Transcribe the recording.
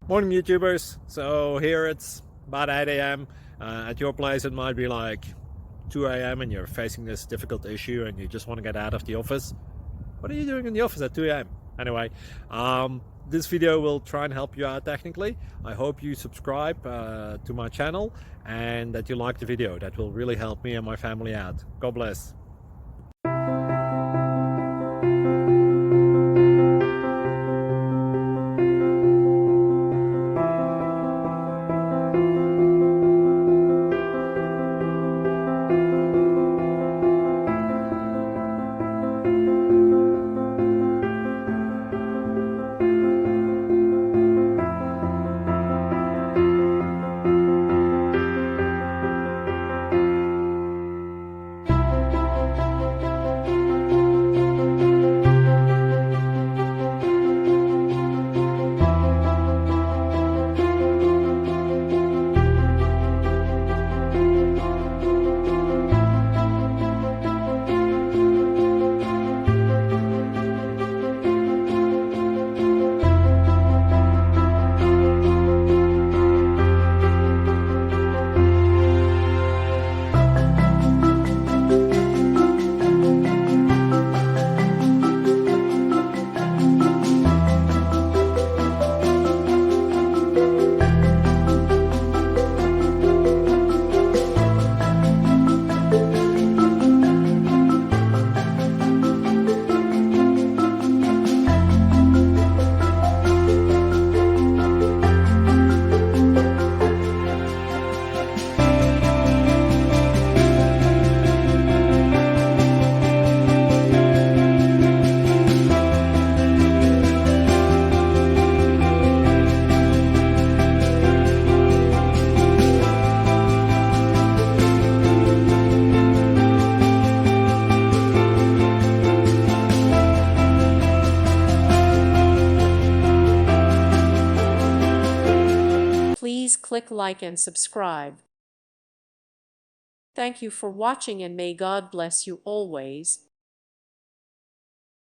Morning YouTubers. So here it's about 8 a.m. At your place it might be like 2 a.m. and you're facing this difficult issue and you just want to get out of the office. What are you doing in the office at 2 a.m.? Anyway, this video will try and help you out technically. I hope you subscribe to my channel and that you like the video. That will really help me and my family out. God bless. Please click like and subscribe. Thank you for watching and may God bless you always.